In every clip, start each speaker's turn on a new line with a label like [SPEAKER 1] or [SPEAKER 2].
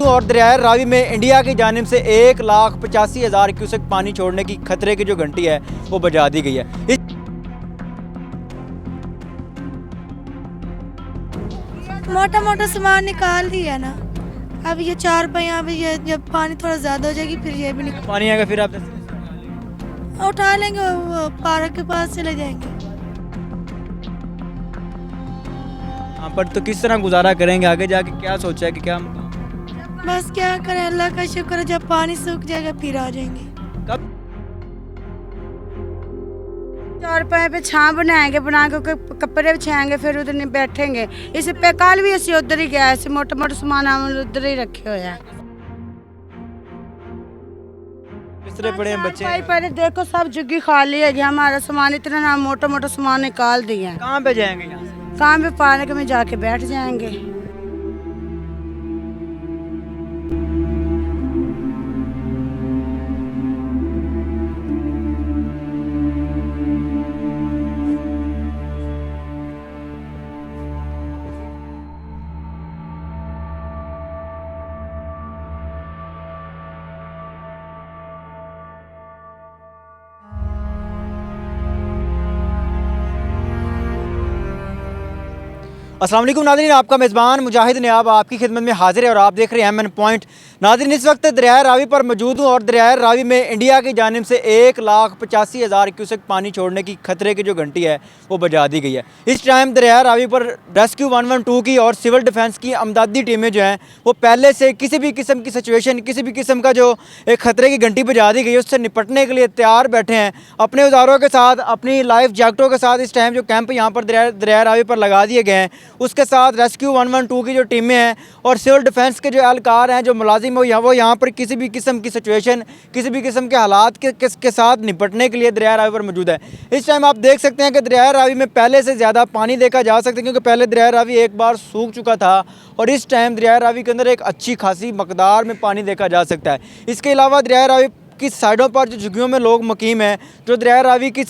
[SPEAKER 1] हूँ और दरियाए रावी में इंडिया की जानिब से 1,85,000 क्यूसेक पानी छोड़ने की खतरे की जो घंटी है वो बजा दी गई है।
[SPEAKER 2] मोटा मोटा सामान निकाल दिया ना, अब ये चार पहिया, अब ये जब पानी थोड़ा ज़्यादा हो जाएगी फिर ये भी निकाल
[SPEAKER 1] पानी आएगा फिर आप
[SPEAKER 2] उठा लेंगे, वो पार्क के पास चले जाएंगे।
[SPEAKER 1] यहाँ पर तो किस तरह गुजारा करेंगे, आगे जाके क्या सोचा है कि क्या
[SPEAKER 2] बस क्या करें, अल्लाह का शुक्र है, जब पानी सूख जाएगा फिर आ जाएंगे।
[SPEAKER 1] कब
[SPEAKER 3] चार पाए पे छां बनाएंगे, बना के कपड़े बिछाएंगे, फिर उधर नहीं बैठेंगे। इस पे कल भी असं उधर ही गया, मोटा मोटा सामान हम उधर ही रखे हुए हैं।
[SPEAKER 1] बिस्तरे पड़े हैं बच्चे
[SPEAKER 3] पहले देखो सब जुग्गी खाली है, हमारा सामान इतना ना मोटा मोटा सामान निकाल दिया।
[SPEAKER 1] कहाँ पे जाएंगे यहाँ से?
[SPEAKER 3] कहाँ पे पार्क में जाके बैठ जाएंगे।
[SPEAKER 1] अस्सलाम वालेकुम नाज़रीन, आपका मेज़बान मुजाहिद नियाब आपकी खिदमत में हाजिर है और आप देख रहे हैं एमएन पॉइंट। नाज़रीन, इस वक्त दरियाए रावी पर मौजूद हूँ और दरियाए रावी में इंडिया की जानिब से 1,85,000 क्यूसेक पानी छोड़ने की खतरे की जो घंटी है वो बजा दी गई है। इस टाइम दरियाए रावी पर रेस्क्यू 112 की और सिविल डिफेंस की अमदादी टीमें जो हैं वो पहले से किसी भी किस्म की सिचुएशन, किसी भी किस्म का जो एक ख़तरे की घंटी बजा दी गई है उससे निपटने के लिए तैयार बैठे हैं अपने औजारों के साथ, अपनी लाइफ जैकेटों के साथ। इस टाइम जो कैंप यहाँ पर दरियाए रावी पर लगा दिए गए हैं उसके साथ रेस्क्यू 112 की जो टीमें हैं और सिविल डिफेंस के जो एहलकार हैं, जो मुलाजिम हो वो यहाँ पर किसी भी किस्म की सिचुएशन, किसी भी किस्म के हालात के साथ निपटने के लिए दरियाए रावी पर मौजूद है। इस टाइम आप देख सकते हैं कि दरियाए रावी में पहले से ज़्यादा पानी देखा जा सकता है, क्योंकि पहले दरियाए रावी एक बार सूख चुका था और इस टाइम दरियाए रावी के अंदर एक अच्छी खासी मकदार में पानी देखा जा सकता है। इसके अलावा दरियाए रावी की साइडों पर जो झुग्गियों में लोग मुकीम हैं, जो दरियाए रावी की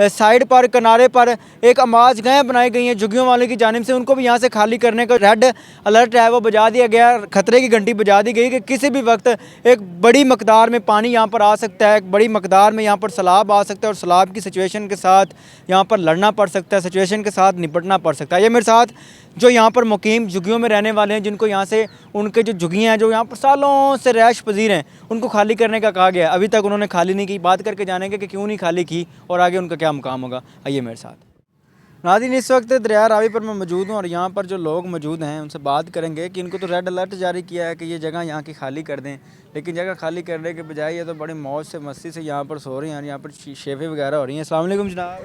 [SPEAKER 1] साइड पर, किनारे पर एक आमाज गाहें बनाई गई हैं झुग्गियों वालों की जानिब से, उनको भी यहाँ से खाली करने का रेड अलर्ट है वो बजा दिया गया। खतरे की घंटी बजा दी गई कि किसी भी वक्त एक बड़ी मकदार में पानी यहाँ पर आ सकता है, एक बड़ी मकदार में यहाँ पर सैलाब आ सकता है और सैलाब की सिचुएशन के साथ यहाँ पर लड़ना पड़ सकता है, सिचुएशन के साथ निपटना पड़ सकता है। ये मेरे साथ जो यहाँ पर मुकीम झुग्गियों में रहने वाले हैं, जिनको यहाँ से उनके जो झुग्गियाँ हैं जो यहाँ पर सालों से रैश पजीर हैं, उनको खाली करने का कहा गया, अभी तक उन्होंने खाली नहीं की। बात करके जानेंगे कि क्यों नहीं खाली की और आगे उनका क्या मुकाम होगा। आइए मेरे साथ। नाज़रीन, इस वक्त दरियाए रावी पर मैं मौजूद हूँ और यहाँ पर जो लोग मौजूद हैं उनसे बात करेंगे कि इनको तो रेड अलर्ट जारी किया है कि ये जगह यहाँ की खाली कर दें, लेकिन जगह खाली करने के बजाय ये तो बड़ी मौज से मस्ती से यहाँ पर सो रही हैं, यहाँ पर शेफे वगैरह हो रही हैं। अस्सलाम वालेकुम जनाब।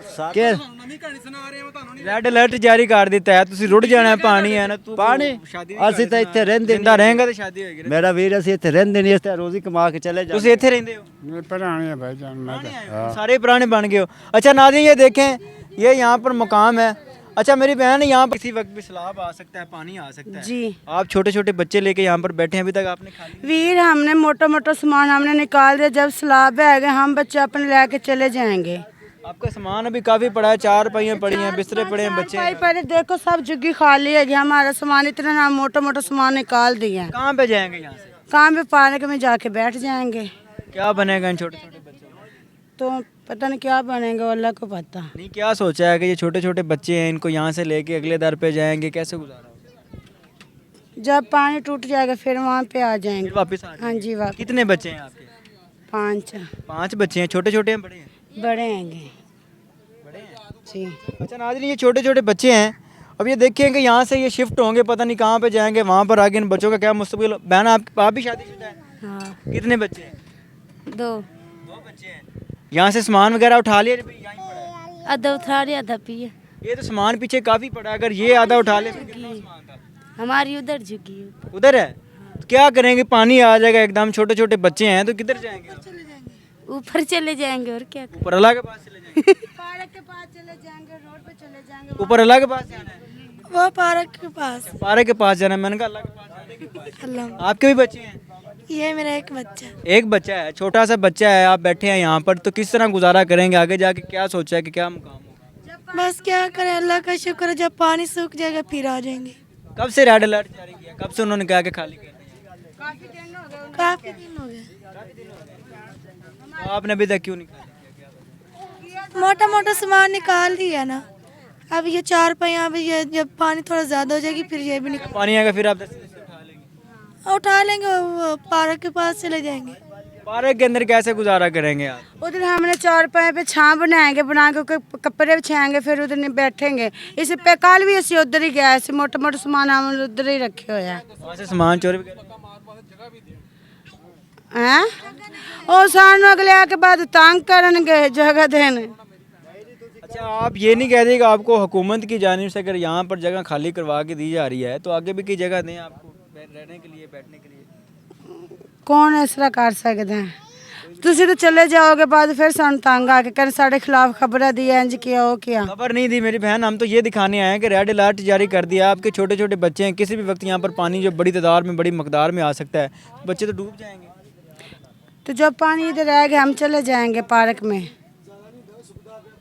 [SPEAKER 1] रेड अलर्ट जारी कर दिता है, तुसी रुड़ जाना है, पानी है ना, तू
[SPEAKER 4] पानी ਅਸੀਂ ਤਾਂ ਇੱਥੇ ਰਹਿੰਦੇ
[SPEAKER 1] जिंदा रहेगा तो शादी होएगी।
[SPEAKER 4] ਮੇਰਾ ਵੀਰ ਅਸੀਂ ਇੱਥੇ ਰਹਿੰਦੇ ਨਹੀਂ, ਅਸੀਂ ਰੋਜ਼ੀ ਕਮਾ ਕੇ ਚਲੇ ਜਾਂਦੇ।
[SPEAKER 1] तुसी इत्थे रहंदे हो?
[SPEAKER 5] मेरे पुराने हैं भाई जान, मैं तो
[SPEAKER 1] सारे पुराने बन गए हो। अच्छा नाज़रीन, ये देखें, ये यहाँ पर मुकाम है। अच्छा मेरी बहन, यहाँ पर किसी वक्त भी सैलाब आ सकता है, पानी आ सकता है
[SPEAKER 3] जी,
[SPEAKER 1] आप छोटे छोटे बच्चे लेके यहाँ पर बैठे हैं, अभी तक आपने खाली?
[SPEAKER 3] वीर हमने मोटा मोटा सामान हमने निकाल दिया, जब सैलाब आएगा हम बच्चे अपने लेके चले जाएंगे।
[SPEAKER 1] आपका सामान अभी काफ़ी पड़ा है, चार पहियाँ पड़ी हैं, बिस्तरे पड़े हैं, बच्चे
[SPEAKER 3] भाई पहले देखो सब जुग्गी खाली है, हमारा सामान इतना ना मोटा मोटा सामान निकाल दिया।
[SPEAKER 1] कहाँ पे जाएंगे यहाँ से?
[SPEAKER 3] कहाँ पे पार्क में जाके बैठ जाएंगे।
[SPEAKER 1] क्या बनेगा इन छोटे छोटे बच्चों का?
[SPEAKER 3] तो पता नहीं क्या बनेगा, अल्लाह को पता।
[SPEAKER 1] नहीं, क्या सोचा है कि ये छोटे छोटे बच्चे हैं, इनको यहाँ से लेके अगले दर पे जाएंगे, कैसे गुजारा होगा?
[SPEAKER 3] जब पानी टूट जाएगा फिर वहाँ पे आ जाएंगे।
[SPEAKER 1] फिर वापस आ
[SPEAKER 3] हाँ जी, वापस।
[SPEAKER 1] कितने बच्चे हैं आपके?
[SPEAKER 3] 5
[SPEAKER 1] 5 बच्चे हैं। छोटे छोटे हैं, बड़े हैं?
[SPEAKER 3] बड़े हैंगे
[SPEAKER 1] बड़े हैं
[SPEAKER 3] जी।
[SPEAKER 1] अच्छा नाज़रीन, ये छोटे छोटे बच्चे हैं, अब ये देखें कि यहाँ से ये शिफ्ट होंगे, पता नहीं कहाँ पे जाएंगे, वहाँ पर आगे इन बच्चों का क्या मुस्तकबिल। बहन, आप भी शादीशुदा है?
[SPEAKER 2] हाँ,
[SPEAKER 1] कितने बच्चे हैं?
[SPEAKER 2] 2
[SPEAKER 1] बच्चे हैं। यहाँ से सामान वगैरह उठा लिया? यहीं पड़ा है?
[SPEAKER 2] आधा उठा रहे आधा पिए।
[SPEAKER 1] ये तो सामान पीछे काफ़ी पड़ा है, अगर ये आधा उठा ले तो कितना सामान था?
[SPEAKER 2] हमारी उधर झुकी
[SPEAKER 1] उधर है तो क्या करेंगे? पानी आ जाएगा एकदम, छोटे छोटे बच्चे हैं तो किधर जाएंगे?
[SPEAKER 2] ऊपर चले जाएंगे और क्या
[SPEAKER 1] ऊपर अल्लाह के पास चले जाएंगे?
[SPEAKER 3] पार्क के पास चले जाएंगे, रोड पे चले जाएंगे।
[SPEAKER 1] ऊपर अल्लाह के पास जाना है?
[SPEAKER 2] वो पार्क के पास।
[SPEAKER 1] पारे के पास जाना है, मैंने कहा अल्लाह के पास जाने के पास।
[SPEAKER 2] अल्लाह,
[SPEAKER 1] आपके भी बच्चे हैं?
[SPEAKER 2] ये मेरा एक बच्चा।
[SPEAKER 1] एक बच्चा है, छोटा सा बच्चा है, आप बैठे हैं यहाँ पर, तो किस तरह गुजारा करेंगे, आगे जाके क्या सोचा है कि क्या मुकाम होगा?
[SPEAKER 2] बस क्या करें, अल्लाह का शुक्र है, जब पानी सूख जाएगा फिर आ जाएंगे।
[SPEAKER 1] कब से रेड अलर्ट जारी किया, कब से उन्होंने कहा कि खाली कर दें?
[SPEAKER 2] काफ़ी दिन हो गए।
[SPEAKER 1] तो आपने अभी तक क्यों नहीं खाया?
[SPEAKER 2] मोटा मोटा सामान निकाल दिया ना, अब ये चार पहिया, अब ये जब पानी थोड़ा ज़्यादा हो जाएगी फिर ये भी निकाल
[SPEAKER 1] पानी आएगा फिर आप दस्ते से उठा लेंगे।
[SPEAKER 2] वो पार्क के पास चले जाएंगे।
[SPEAKER 1] पार्क के अंदर कैसे गुजारा करेंगे आप?
[SPEAKER 3] उधर हमने 4 पाए पे छां बनाएंगे, बना के कपड़े बिछाएंगे, फिर उधर नहीं बैठेंगे। इस पे कल भी ਅਸੀਂ उधर ही गए थे, मोटा मोटा सामान हम उधर ही रखे हुए हैं।
[SPEAKER 1] वहाँ से सामान चोरी वगैरह?
[SPEAKER 3] हैं ਉਹ ਸਾਨੂੰ ਅਗਲੇ ਆ ਕੇ ਬਾਅਦ ਤੰਗ ਕਰਨਗੇ जगह देने।
[SPEAKER 1] अच्छा, आप ये नहीं कह रहे कि आपको हुकूमत की जानिब से अगर यहाँ पर जगह खाली करवा के दी जा रही है तो आगे भी की जगह दें आपको रहने के लिए, बैठने के लिए?
[SPEAKER 3] कौन इस तरह कर सकते हैं? ਤੁਸੀਂ तो चले जाओगे बाद फिर ਸਾਨੂੰ तंग आके कर साढ़े खिलाफ खबर दी इंज किया वो किया।
[SPEAKER 1] खबर नहीं दी मेरी बहन, हम तो ये दिखाने आए हैं कि रेड अलर्ट जारी कर दिया। आपके छोटे छोटे बच्चे हैं, किसी भी वक्त यहाँ पर पानी जो बड़ी तादाद में, बड़ी मकदार में आ सकता है, बच्चे तो डूब जाएंगे।
[SPEAKER 3] तो जब पानी इधर आएगा हम चले जाएंगे पार्क में।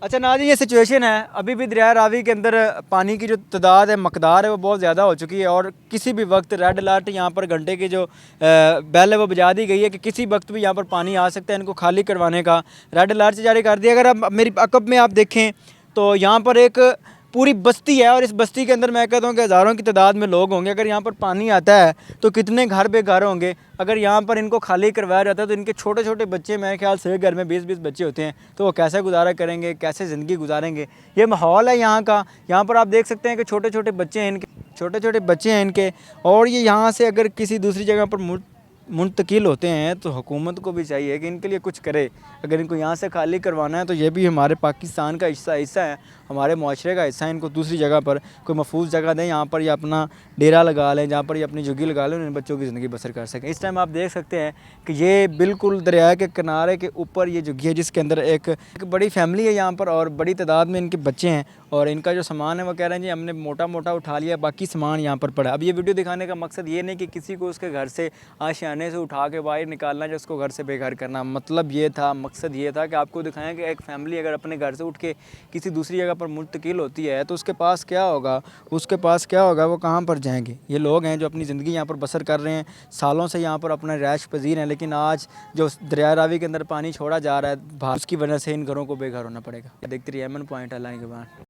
[SPEAKER 1] अच्छा नाज़रीन, ये सिचुएशन है। अभी भी दरिया रावी के अंदर पानी की जो तादाद है, मकदार है, वो बहुत ज़्यादा हो चुकी है और किसी भी वक्त रेड अलर्ट यहाँ पर घंटे की जो बेल है वो बजा दी गई है कि किसी वक्त भी यहाँ पर पानी आ सकता है। इनको खाली करवाने का रेड अलर्ट जारी कर दिया। अगर आप मेरी अकब में आप देखें तो यहाँ पर एक पूरी बस्ती है और इस बस्ती के अंदर मैं कहता हूँ कि हज़ारों की तादाद में लोग होंगे। अगर यहाँ पर पानी आता है तो कितने घर बेघर होंगे। अगर यहाँ पर इनको खाली करवाया जाता है तो इनके छोटे छोटे बच्चे, मेरे ख्याल से घर में 20-20 बच्चे होते हैं, तो वो कैसे गुजारा करेंगे, कैसे ज़िंदगी गुजारेंगे? ये माहौल है यहाँ का। यहाँ पर आप देख सकते हैं कि छोटे छोटे बच्चे हैं इनके, छोटे छोटे बच्चे हैं इनके, और ये यहाँ से अगर किसी दूसरी जगह पर मुंतकिल होते हैं तो हुकूमत को भी चाहिए कि इनके लिए कुछ करे। अगर इनको यहाँ से खाली करवाना है तो ये भी हमारे पाकिस्तान का हिस्सा है, हमारे माशरे का हिस्सा है। इनको दूसरी जगह पर कोई महफूज जगह दें, यहाँ पर ये अपना डेरा लगा लें, जहाँ पर ये अपनी झुग्गी लगा लें, इन बच्चों की ज़िंदगी बसर कर सकें। इस टाइम आप देख सकते हैं कि ये बिल्कुल दरिया के किनारे के ऊपर ये झुग्गी है जिसके अंदर एक बड़ी फैमिली है यहाँ पर और बड़ी तादाद में इनके बच्चे हैं और इनका जो सामान है वो कह रहे हैं जी हमने मोटा मोटा उठा लिया, बाकी सामान यहाँ पर पड़ा। अब ये वीडियो दिखाने का मकसद ये नहीं कि किसी को उसके घर से आशियाने से उठा के बाहर निकालना, जो उसको घर से बेघर करना। मतलब ये था, मकसद ये था कि आपको दिखाएं कि एक फैमिली अगर अपने घर से उठ के किसी दूसरी जगह पर मुंतकिल होती है तो उसके पास क्या होगा, वो कहाँ पर जाएंगे। ये लोग हैं जो अपनी ज़िंदगी यहाँ पर बसर कर रहे हैं, सालों से यहाँ पर अपना रैश पजीर हैं, लेकिन आज जो दरिया रावी के अंदर पानी छोड़ा जा रहा है उसकी वजह से इन घरों को बेघर होना पड़ेगा। देखते रहिए एमएन पॉइंट, अल्लाह के बाद।